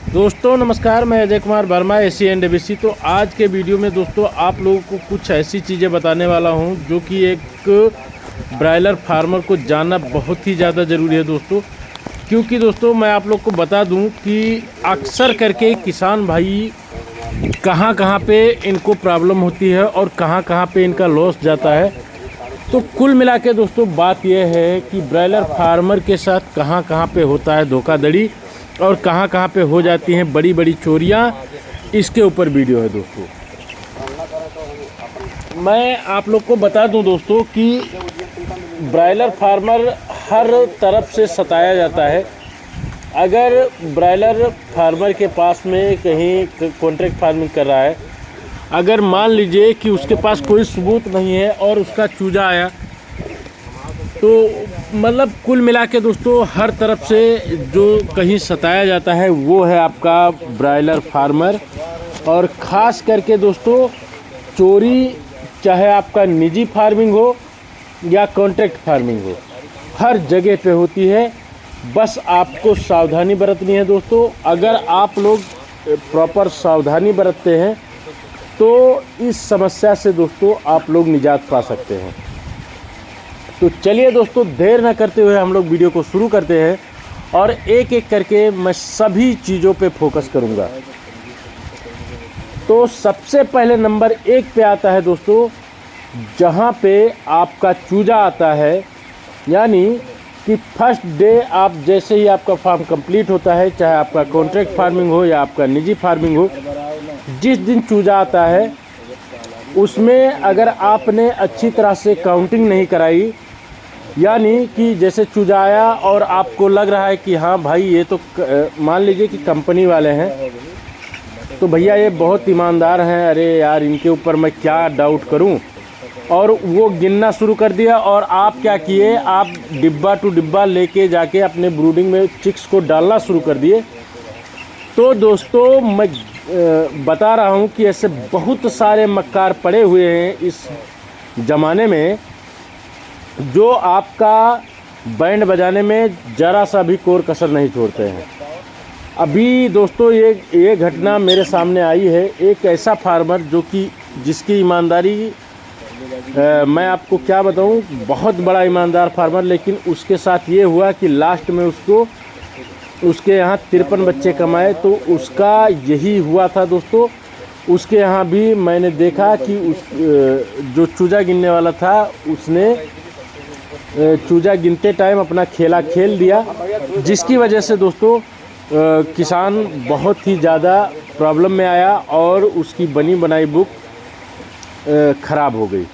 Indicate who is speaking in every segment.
Speaker 1: दोस्तों नमस्कार, मैं Ajay Kumar Verma AC and ABC. तो आज के वीडियो में दोस्तों आप लोगों को कुछ ऐसी चीज़ें बताने वाला हूं जो कि एक ब्रायलर फार्मर को जानना बहुत ही ज़्यादा ज़रूरी है दोस्तों। क्योंकि दोस्तों मैं आप लोग को बता दूं कि अक्सर करके किसान भाई कहां कहां पे इनको प्रॉब्लम होती है और कहां कहां पे इनका लॉस जाता है। तो कुल मिला के दोस्तों बात यह है कि ब्रायलर फार्मर के साथ कहां कहां पे होता है धोखाधड़ी और कहां पे हो जाती हैं बड़ी बड़ी चोरियां, इसके ऊपर वीडियो है दोस्तों। मैं आप लोग को बता दूं दोस्तों कि ब्रायलर फार्मर हर तरफ से सताया जाता है। अगर ब्रायलर फार्मर के पास में कहीं कॉन्ट्रैक्ट फार्मिंग कर रहा है, अगर मान लीजिए कि उसके पास कोई सबूत नहीं है और उसका चूजा आया, तो मतलब कुल मिला के दोस्तों हर तरफ से जो कहीं सताया जाता है वो है आपका ब्रायलर फार्मर। और ख़ास करके दोस्तों चोरी, चाहे आपका निजी फार्मिंग हो या कॉन्ट्रैक्ट फार्मिंग हो, हर जगह पे होती है। बस आपको सावधानी बरतनी है दोस्तों। अगर आप लोग प्रॉपर सावधानी बरतते हैं तो इस समस्या से दोस्तों आप लोग निजात पा सकते हैं। तो चलिए दोस्तों देर न करते हुए हम लोग वीडियो को शुरू करते हैं और एक एक करके मैं सभी चीज़ों पे फोकस करूंगा। तो सबसे पहले नंबर 1 पे आता है दोस्तों, जहां पे आपका चूजा आता है, यानी कि फर्स्ट डे आप जैसे ही आपका फार्म कंप्लीट होता है, चाहे आपका कॉन्ट्रैक्ट फार्मिंग हो या आपका निजी फार्मिंग हो, जिस दिन चूजा आता है उसमें अगर आपने अच्छी तरह से काउंटिंग नहीं कराई, यानी कि जैसे चूजा आया और आपको लग रहा है कि हाँ भाई ये तो मान लीजिए कि कंपनी वाले हैं, तो भैया ये बहुत ईमानदार हैं, अरे यार इनके ऊपर मैं क्या डाउट करूं, और वो गिनना शुरू कर दिया। और आप क्या किए, आप डिब्बा टू डिब्बा लेके जाके अपने ब्रूडिंग में चिक्स को डालना शुरू कर दिए। तो दोस्तों मैं बता रहा हूं कि ऐसे बहुत सारे मक्कार पड़े हुए हैं इस ज़माने में, जो आपका बैंड बजाने में ज़रा सा भी कोर कसर नहीं छोड़ते हैं। अभी दोस्तों ये घटना मेरे सामने आई है। एक ऐसा फार्मर जो कि जिसकी ईमानदारी मैं आपको क्या बताऊं, बहुत बड़ा ईमानदार फार्मर, लेकिन उसके साथ ये हुआ कि लास्ट में उसके यहाँ 53 बच्चे कमाए। तो उसका यही हुआ था दोस्तों। उसके यहाँ भी मैंने देखा कि जो चूजा गिनने वाला था उसने चूजा गिनते टाइम अपना खेला खेल दिया, जिसकी वजह से दोस्तों किसान बहुत ही ज़्यादा प्रॉब्लम में आया और उसकी बनी बनाई बुक ख़राब हो गई।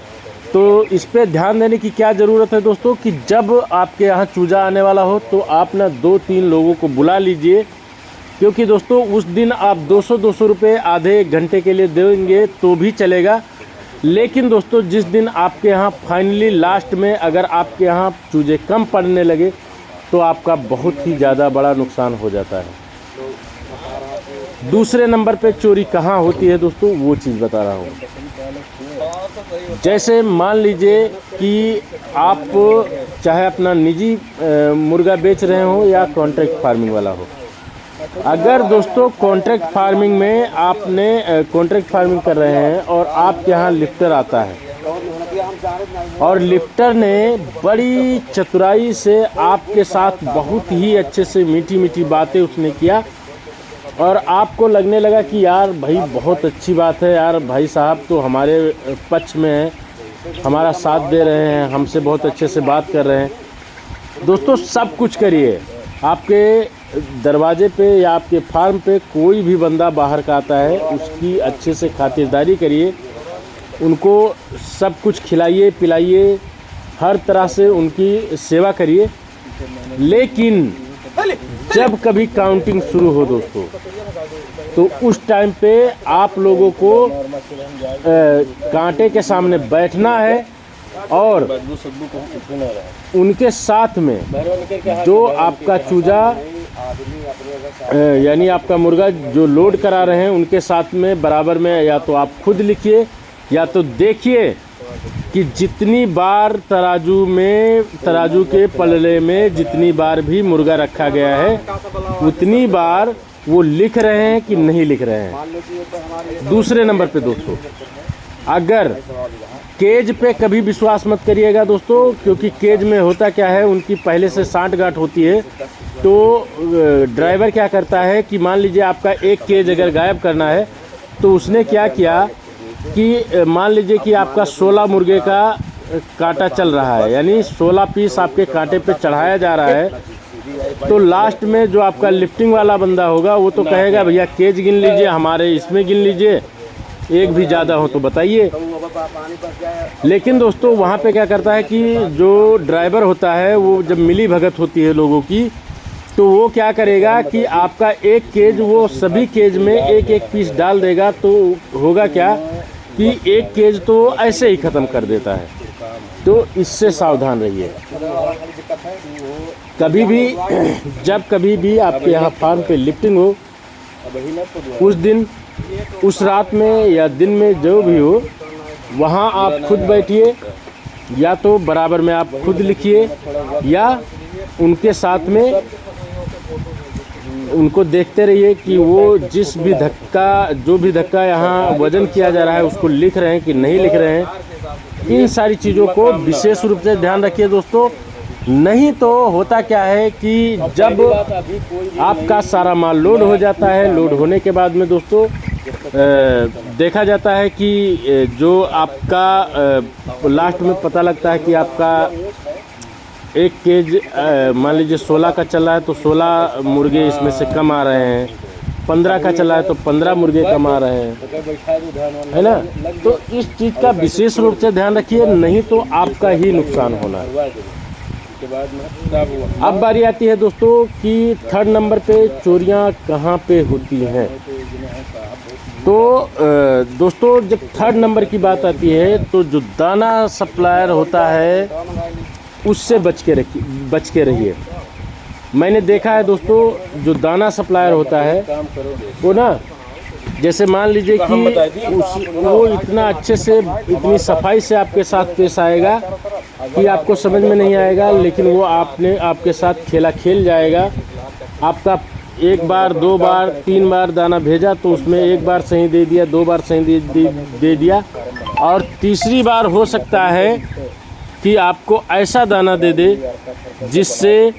Speaker 1: तो इस पे ध्यान देने की क्या ज़रूरत है दोस्तों कि जब आपके यहाँ चूजा आने वाला हो तो आप ना 2-3 लोगों को बुला लीजिए, क्योंकि दोस्तों उस दिन आप 200-200 रुपये आधे एक घंटे के लिए देंगे तो भी चलेगा। लेकिन दोस्तों जिस दिन आपके यहाँ फाइनली लास्ट में अगर आपके यहाँ चूजे कम पड़ने लगे तो आपका बहुत ही ज़्यादा बड़ा नुकसान हो जाता है। दूसरे नंबर पे चोरी कहाँ होती है दोस्तों, वो चीज़ बता रहा हूँ। जैसे मान लीजिए कि आप चाहे अपना निजी मुर्गा बेच रहे हो या कॉन्ट्रैक्ट फार्मिंग वाला हो, अगर दोस्तों कॉन्ट्रैक्ट फार्मिंग में आपने कॉन्ट्रैक्ट फार्मिंग कर रहे हैं और आपके यहाँ लिफ्टर आता है और लिफ्टर ने बड़ी चतुराई से आपके साथ बहुत ही अच्छे से मीठी मीठी बातें उसने किया और आपको लगने लगा कि यार भाई बहुत अच्छी बात है, यार भाई साहब तो हमारे पक्ष में है, हमारा साथ दे रहे हैं, हमसे बहुत अच्छे से बात कर रहे हैं। दोस्तों सब कुछ करिए, आपके दरवाजे पे या आपके फार्म पे कोई भी बंदा बाहर का आता है उसकी अच्छे से खातिरदारी करिए, उनको सब कुछ खिलाइए पिलाइए, हर तरह से उनकी सेवा करिए। लेकिन जब कभी काउंटिंग शुरू हो दोस्तों, तो उस टाइम पे आप लोगों को कांटे के सामने बैठना है और उनके साथ में जो आपका चूजा यानी आपका मुर्गा जो लोड करा रहे हैं उनके साथ में बराबर में या तो आप खुद लिखिए या तो देखिए कि जितनी बार तराजू के पलड़े में जितनी बार भी मुर्गा रखा गया है उतनी बार वो लिख रहे हैं कि नहीं लिख रहे हैं। दूसरे नंबर पे दोस्तों, अगर केज पे कभी विश्वास मत करिएगा दोस्तों, क्योंकि केज में होता क्या है, उनकी पहले से सांठ-गांठ होती है। तो ड्राइवर क्या करता है कि मान लीजिए आपका एक केज अगर गायब करना है, तो उसने क्या किया कि मान लीजिए कि आपका 16 मुर्गे का कांटा चल रहा है, यानी 16 पीस आपके कांटे पे चढ़ाया जा रहा है। तो लास्ट में जो आपका लिफ्टिंग वाला बंदा होगा वो तो कहेगा भैया केज गिन लीजिए, हमारे इसमें गिन लीजिए, एक भी ज़्यादा हो तो बताइए। लेकिन दोस्तों वहाँ पे क्या करता है कि जो ड्राइवर होता है वो जब मिली भगत होती है लोगों की, तो वो क्या करेगा कि आपका एक केज वो सभी केज में एक एक पीस डाल देगा। तो होगा क्या कि एक केज तो ऐसे ही ख़त्म कर देता है। तो इससे सावधान रहिए। कभी भी जब कभी भी आपके यहाँ फार्म पे लिफ्टिंग हो, उस दिन, उस रात में या दिन में जो भी हो, वहाँ आप खुद बैठिए, या तो बराबर में आप खुद लिखिए, या उनके साथ में उनको देखते रहिए कि वो जिस भी धक्का, जो भी धक्का यहाँ वज़न किया जा रहा है उसको लिख रहे हैं कि नहीं लिख रहे हैं। इन सारी चीज़ों को विशेष रूप से ध्यान रखिए दोस्तों। नहीं तो होता क्या है कि जब आपका सारा माल लोड हो जाता है, लोड होने के बाद में दोस्तों देखा जाता है कि जो आपका लास्ट में पता लगता है कि आपका एक केज मान लीजिए 16 का चल रहा है तो 16 मुर्गे इसमें से कम आ रहे हैं, 15 का चला है तो 15 मुर्गे कम आ रहे हैं, है ना। तो इस चीज़ का विशेष रूप से ध्यान रखिए, नहीं तो आपका ही नुकसान होना है। अब बारी आती है दोस्तों कि थर्ड नंबर पे चोरियां कहाँ पे होती हैं। तो दोस्तों जब थर्ड नंबर की बात आती है तो जो दाना सप्लायर होता है उससे बच के रहिए। मैंने देखा है दोस्तों, जो दाना सप्लायर होता है वो ना, जैसे मान लीजिए कि वो इतना अच्छे से, इतनी सफाई से आपके साथ पेश आएगा कि आपको समझ में नहीं आएगा, लेकिन वो आपके साथ खेला खेल जाएगा। आपका एक बार, दो बार, 3 बार दाना भेजा तो उसमें एक बार सही दे दिया, 2 बार सही दे दिया, और तीसरी बार हो सकता है कि आपको ऐसा दाना दे दे जिससे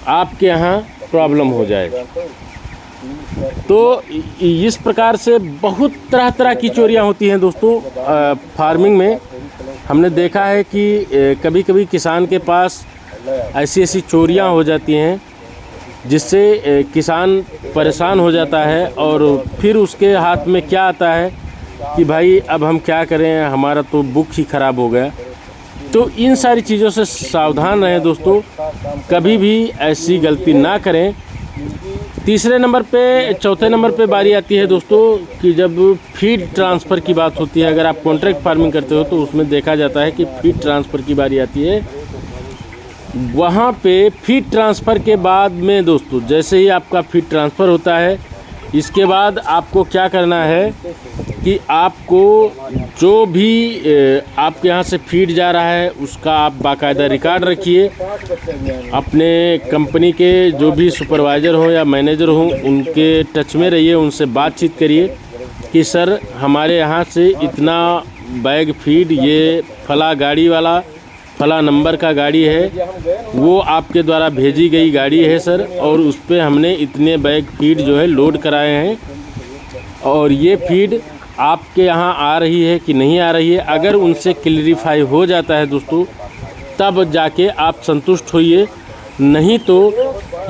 Speaker 1: आपके यहाँ प्रॉब्लम हो जाए। तो इस प्रकार से बहुत तरह तरह की चोरियां होती हैं दोस्तों फार्मिंग में। हमने देखा है कि कभी कभी किसान के पास ऐसी ऐसी चोरियां हो जाती हैं जिससे किसान परेशान हो जाता है, और फिर उसके हाथ में क्या आता है कि भाई अब हम क्या करें, हमारा तो बुक ही ख़राब हो गया। तो इन सारी चीज़ों से सावधान रहें दोस्तों, कभी भी ऐसी गलती ना करें। तीसरे नंबर पे, चौथे नंबर पे बारी आती है दोस्तों कि जब फीड ट्रांसफ़र की बात होती है। अगर आप कॉन्ट्रैक्ट फार्मिंग करते हो तो उसमें देखा जाता है कि फीड ट्रांसफ़र की बारी आती है। वहाँ पे फीड ट्रांसफ़र के बाद में दोस्तों, जैसे ही आपका फीड ट्रांसफ़र होता है, इसके बाद आपको क्या करना है कि आपको जो भी आपके यहाँ से फीड जा रहा है उसका आप बाकायदा रिकॉर्ड रखिए। अपने कंपनी के जो भी सुपरवाइज़र हो या मैनेजर हो उनके टच में रहिए, उनसे बातचीत करिए कि सर हमारे यहाँ से इतना बैग फीड, ये फला गाड़ी वाला, फला नंबर का गाड़ी है, वो आपके द्वारा भेजी गई गाड़ी है सर, और उस पर हमने इतने बैग फीड जो है लोड कराए हैं, और ये फीड आपके यहाँ आ रही है कि नहीं आ रही है। अगर उनसे क्लियरिफाई हो जाता है दोस्तों, तब जाके आप संतुष्ट होइए। नहीं तो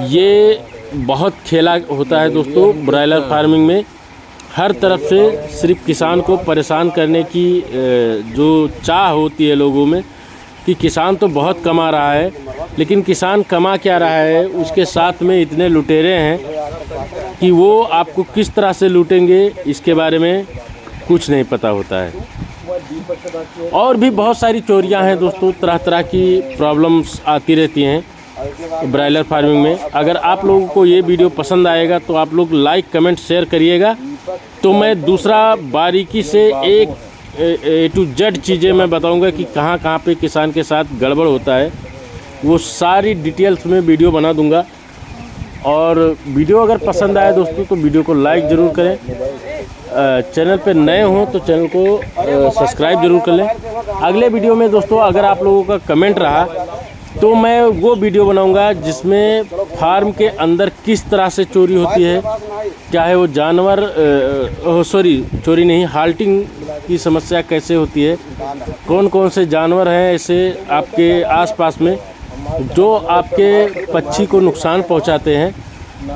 Speaker 1: ये बहुत खेला होता है दोस्तों ब्रॉयलर फार्मिंग में। हर तरफ से सिर्फ किसान को परेशान करने की जो चाह होती है लोगों में कि किसान तो बहुत कमा रहा है, लेकिन किसान कमा क्या रहा है, उसके साथ में इतने लुटेरे हैं कि वो आपको किस तरह से लूटेंगे इसके बारे में कुछ नहीं पता होता है। और भी बहुत सारी चोरियां हैं दोस्तों, तरह तरह की प्रॉब्लम्स आती रहती हैं ब्रॉयलर फार्मिंग में। अगर आप लोगों को ये वीडियो पसंद आएगा तो आप लोग लाइक, कमेंट, शेयर करिएगा, तो मैं दूसरा बारीकी से एक A to Z चीज़ें मैं बताऊंगा कि कहाँ कहाँ पे किसान के साथ गड़बड़ होता है, वो सारी डिटेल्स में वीडियो बना दूंगा। और वीडियो अगर पसंद आए दोस्तों तो वीडियो को लाइक ज़रूर करें। चैनल पे नए हों तो चैनल को सब्सक्राइब जरूर कर लें। अगले वीडियो में दोस्तों अगर आप लोगों का कमेंट रहा तो मैं वो वीडियो बनाऊंगा जिसमें फार्म के अंदर किस तरह से चोरी होती है, चाहे वो जानवर चोरी नहीं, हाल्टिंग की समस्या कैसे होती है, कौन कौन से जानवर हैं ऐसे आपके आसपास में जो आपके पक्षी को नुकसान पहुंचाते हैं,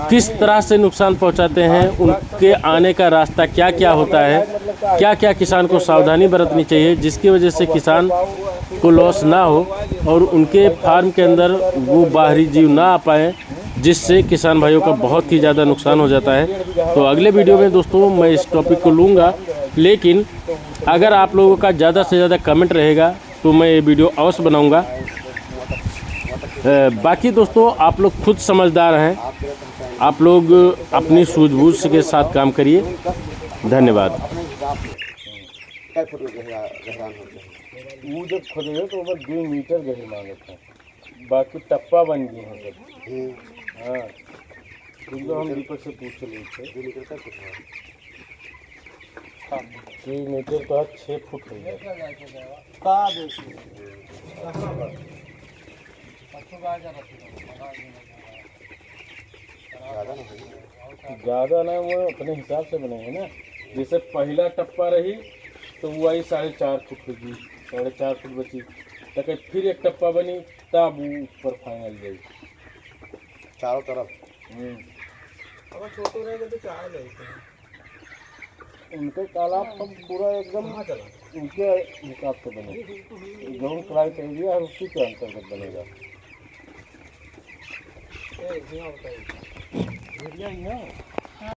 Speaker 1: किस तरह से नुकसान पहुंचाते हैं, उनके आने का रास्ता क्या क्या होता है, क्या क्या किसान को सावधानी बरतनी चाहिए जिसकी वजह से किसान को लॉस ना हो और उनके फार्म के अंदर वो बाहरी जीव ना आ पाएँ जिससे किसान भाइयों का बहुत ही ज़्यादा नुकसान हो जाता है। तो अगले वीडियो में दोस्तों मैं इस टॉपिक को लूँगा, लेकिन अगर आप लोगों का ज़्यादा से ज़्यादा कमेंट रहेगा तो मैं ये वीडियो अवश्य बनाऊँगा। बाकी दोस्तों आप लोग खुद समझदार हैं, आप लोग अपनी सूझबूझ के साथ काम करिए। धन्यवाद। वो जब खोदे तो 2 मीटर गहरी मांगे था, बाकी टप्पा बन गए हैं सब। हाँ तो हम दीपक से पूछ रहे थे 2 मीटर का कितना है? 2 मीटर का 6 फुट हो गया। ज़्यादा ना, वो अपने हिसाब से बने हैं ना। जैसे पहला टप्पा रही तो वो आई 4.5 फुट होगी, 4.5 फुट बची, तक फिर एक टप्पा बनी तब वो ऊपर फाइनल गई चारों तरफ। अब छोटे रहेगा तो चार उनके तालाब सब पूरा एकदम उनके हिसाब से बने, जो क्राई कर दिया और उसी के अंतर्गत बनेगा।